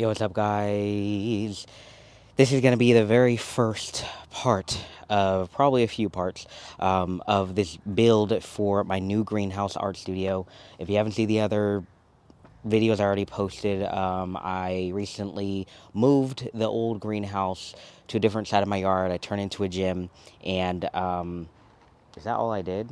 Yo, what's up, guys? This is going to be the very first part of probably a few parts of this build for my new greenhouse art studio. If you haven't seen the other videos I already posted, I recently moved the old greenhouse to a different side of my yard. I turned into a gym, and is that all I did?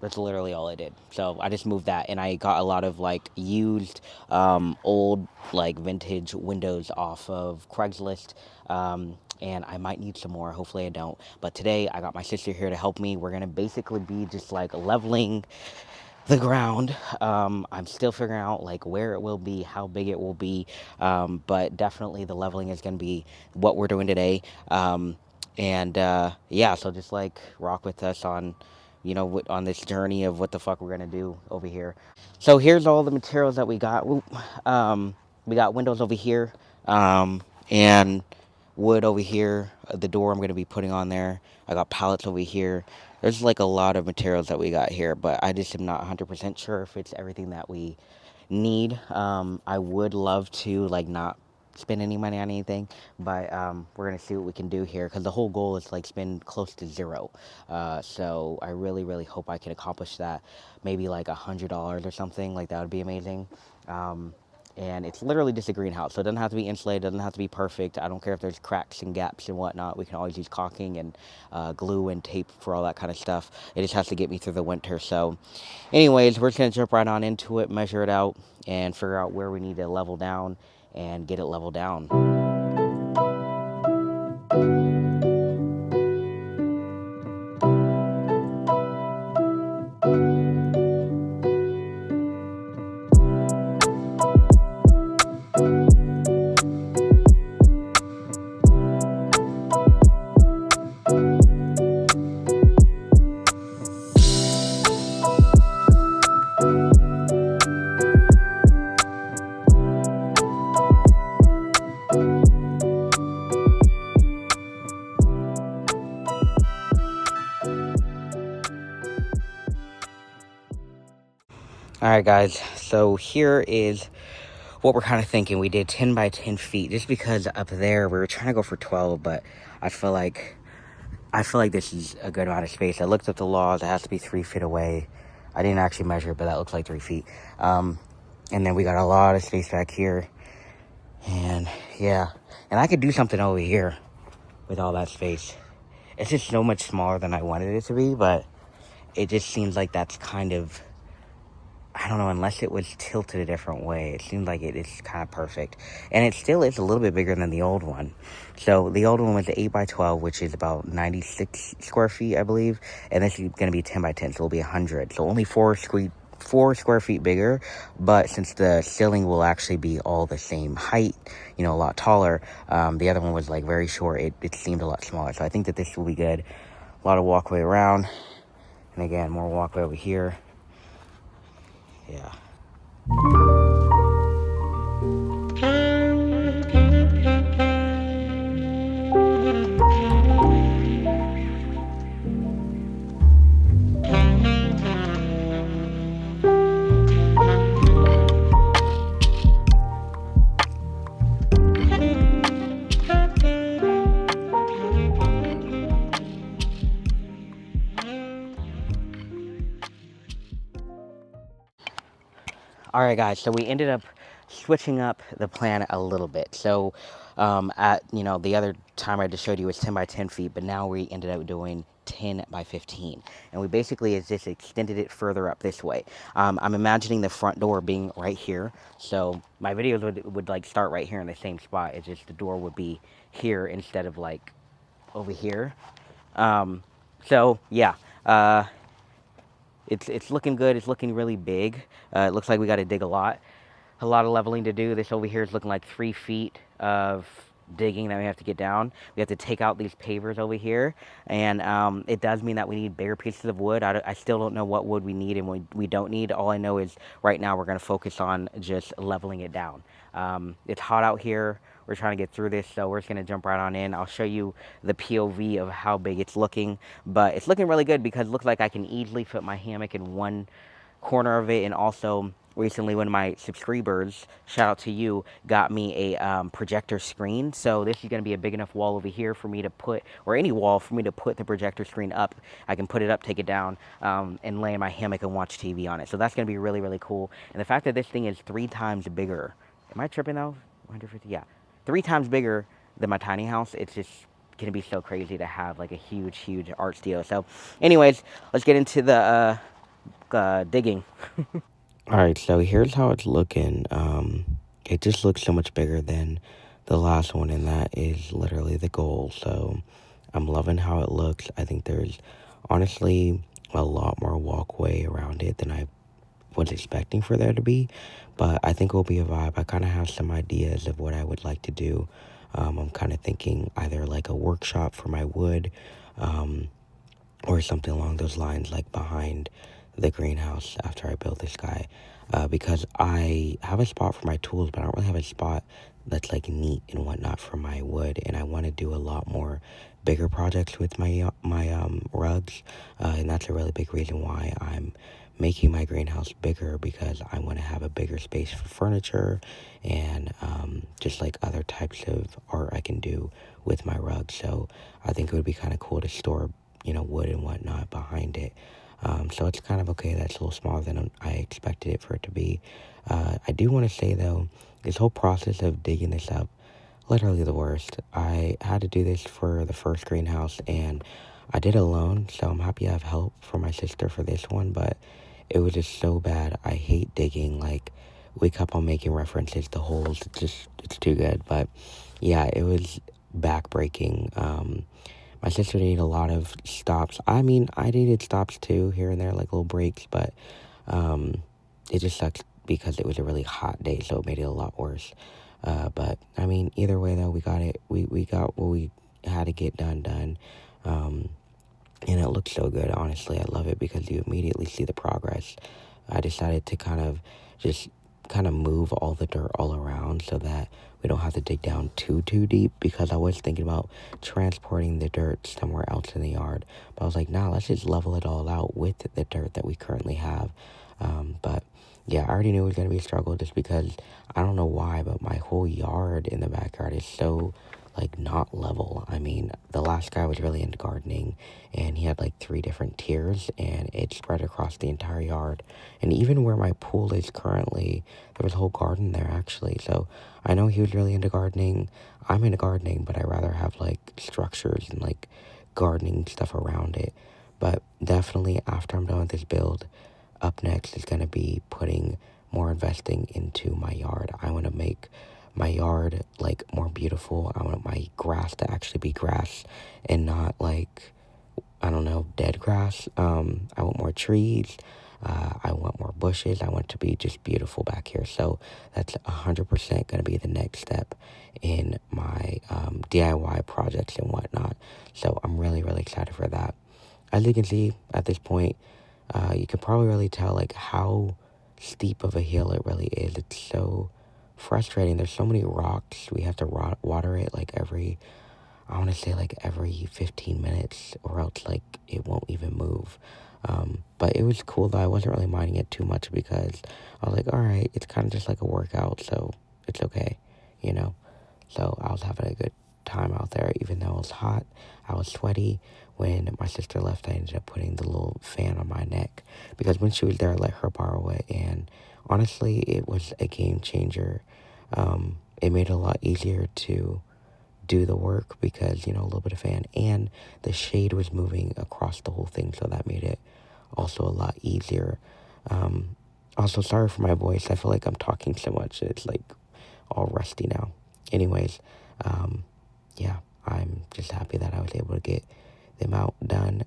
That's literally all I did. So I just moved that, and I got a lot of like used, old, like vintage windows off of Craigslist. And I might need some more. Hopefully I don't. But today I got my sister here to help me. We're gonna basically be just like leveling the ground. I'm still figuring out like where it will be, how big it will be. But definitely the leveling is gonna be what we're doing today. And yeah, so just like rock with us on, on this journey of what the fuck we're gonna do over here. So here's all the materials that we got. We got windows over here, and wood over here. The door I'm gonna be putting on there. I got pallets over here. There's like a lot of materials that we got here, but I just am not 100% sure if it's everything that we need. I would love to like not spend any money on anything, but we're gonna see what we can do here because the whole goal is like spend close to zero. So I really hope I can accomplish that. Maybe like $100 or something like that would be amazing. And it's literally just a greenhouse, so it doesn't have to be insulated, doesn't have to be perfect. I don't care if there's cracks and gaps and whatnot. We can always use caulking and glue and tape for all that kind of stuff. It just has to get me through the winter. So anyways, we're just gonna jump right on into it, measure it out, and figure out where we need to level down and get it leveled down. All right, guys, so here is what we're kind of thinking. We did 10 by 10 feet just because up there we were trying to go for 12, but I feel like this is a good amount of space. I looked at the laws. It has to be 3 feet away. I didn't actually measure it, but that looks like 3 feet. And then we got a lot of space back here. And yeah, and I could do something over here with all that space. It's just so much smaller than I wanted it to be, but it just seems like that's kind of, I don't know, unless it was tilted a different way, it seems like it is kind of perfect. And it still is a little bit bigger than the old one. So the old one was the 8 by 12, which is about 96 square feet, I believe. And this is going to be 10 by 10, so it'll be 100. So only 4 square feet bigger. But since the ceiling will actually be all the same height, a lot taller, the other one was like very short. It seemed a lot smaller. So I think that this will be good. A lot of walkway around. And again, more walkway over here. Yeah. All right, guys, so we ended up switching up the plan a little bit. So the other time I just showed you was 10 by 10 feet, but now we ended up doing 10 by 15. And we basically just extended it further up this way. I'm imagining the front door being right here. So my videos would like start right here in the same spot. It's just the door would be here instead of like over here. So yeah, it's looking good. It's looking really big. It looks like we got to dig a lot of leveling to do. This over here is looking like 3 feet of digging that we have to get down. We have to take out these pavers over here, and it does mean that we need bigger pieces of wood. I still don't know what wood we need and we don't need. All I know is right now we're going to focus on just leveling it down. It's hot out here. We're trying to get through this, so we're just going to jump right on in. I'll show you the POV of how big it's looking, but it's looking really good because it looks like I can easily fit my hammock in one corner of it, and also recently one of my subscribers, shout out to you, got me a projector screen. So this is going to be a big enough wall over here for me to put, or any wall for me to put the projector screen up. I can put it up, take it down, and lay in my hammock and watch TV on it. So that's going to be really, really cool. And the fact that this thing is 3 times bigger. Am I tripping though? 150? Yeah. 3 times bigger than my tiny house. It's just going to be so crazy to have like a huge, huge art studio. So anyways, let's get into the digging. All right, so here's how it's looking. It just looks so much bigger than the last one, and that is literally the goal. So I'm loving how it looks. I think there's honestly a lot more walkway around it than I was expecting for there to be, but I think it will be a vibe. I kind of have some ideas of what I would like to do. I'm kind of thinking either like a workshop for my wood, or something along those lines, like behind the greenhouse after I build this guy, because I have a spot for my tools, but I don't really have a spot that's like neat and whatnot for my wood, and I want to do a lot more bigger projects with my rugs, and that's a really big reason why I'm making my greenhouse bigger, because I want to have a bigger space for furniture and just like other types of art I can do with my rugs. So I think it would be kind of cool to store, wood and whatnot behind it. So it's kind of okay that's a little smaller than I expected it for it to be. I do want to say though, this whole process of digging this up, literally the worst. I had to do this for the first greenhouse and I did it alone, so I'm happy I have help from my sister for this one, but it was just so bad. I hate digging. Like, we kept on making references to holes. It's too good. But yeah, it was back-breaking. My sister needed a lot of stops. I mean, I needed stops too, here and there, like little breaks, but it just sucks because it was a really hot day, so it made it a lot worse. But I mean, either way though, we got it. We got what we had to get done. And it looks so good, honestly. I love it because you immediately see the progress. I decided to kind of move all the dirt all around so that we don't have to dig down too deep, because I was thinking about transporting the dirt somewhere else in the yard. But I was like, nah, let's just level it all out with the dirt that we currently have. But yeah, I already knew it was going to be a struggle just because, I don't know why, but my whole yard in the backyard is so like not level. I mean, the last guy was really into gardening and he had like 3 different tiers and it spread across the entire yard. And even where my pool is currently, there was a whole garden there actually. So I know he was really into gardening. I'm into gardening, but I rather have like structures and like gardening stuff around it. But definitely after I'm done with this build, up next is going to be putting more investing into my yard. I want to make my yard like more beautiful. I want my grass to actually be grass and not like, I don't know, dead grass. I want more trees. I want more bushes. I want it to be just beautiful back here. So that's 100% going to be the next step in my DIY projects and whatnot. So I'm really, really excited for that. As you can see at this point, you can probably really tell like how steep of a hill it really is. It's so frustrating. There's so many rocks. We have to water it like I want to say like every 15 minutes or else like it won't even move. But it was cool though. I wasn't really minding it too much because I was like, all right, it's kind of just like a workout, so it's okay, you know? So I was having a good time out there, even though it was hot. I was sweaty. When my sister left, I ended up putting the little fan on my neck because when she was there, I let her borrow it. And honestly, it was a game changer. It made it a lot easier to do the work because, a little bit of fan, and the shade was moving across the whole thing. So that made it also a lot easier. Also, sorry for my voice. I feel like I'm talking so much. It's like all rusty now. Anyways, yeah, I'm just happy that I was able to get them out done,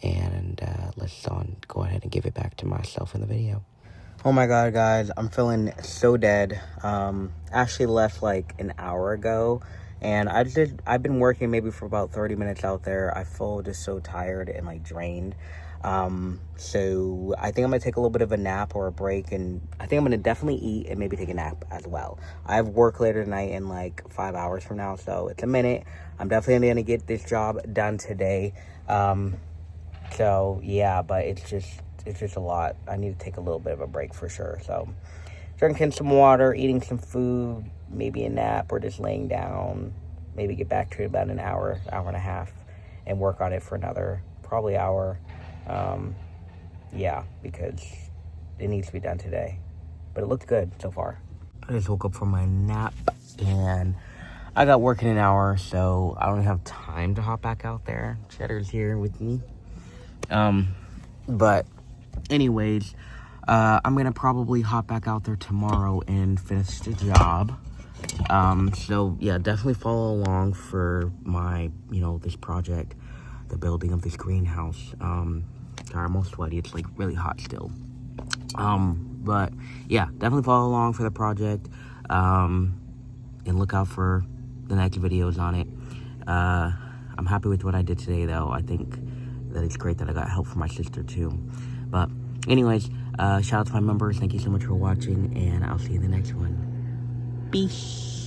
and let's go ahead and give it back to myself in the video. Oh my god, guys, I'm feeling so dead. Actually left like an hour ago, and I've been working maybe for about 30 minutes out there. I feel just so tired and like drained. So I think I'm gonna take a little bit of a nap or a break, and I think I'm gonna definitely eat and maybe take a nap as well. I have work later tonight in like 5 hours from now, so it's a minute. I'm definitely gonna get this job done today. So yeah, but it's just just a lot. I need to take a little bit of a break for sure. So drinking some water, eating some food, maybe a nap, or just laying down. Maybe get back to it about an hour, hour and a half, and work on it for another probably hour. Yeah, because it needs to be done today. But it looks good so far. I just woke up from my nap, and I got work in an hour, so I don't have time to hop back out there. Cheddar's here with me. But anyways, I'm gonna probably hop back out there tomorrow and finish the job. So yeah, definitely follow along for my, this project, the building of this greenhouse. Sorry, I'm almost sweaty. It's like really hot still. But yeah, definitely follow along for the project. And look out for the next videos on it. I'm happy with what I did today, though. I think that it's great that I got help from my sister too. But anyways, shout out to my members. Thank you so much for watching, and I'll see you in the next one. Peace.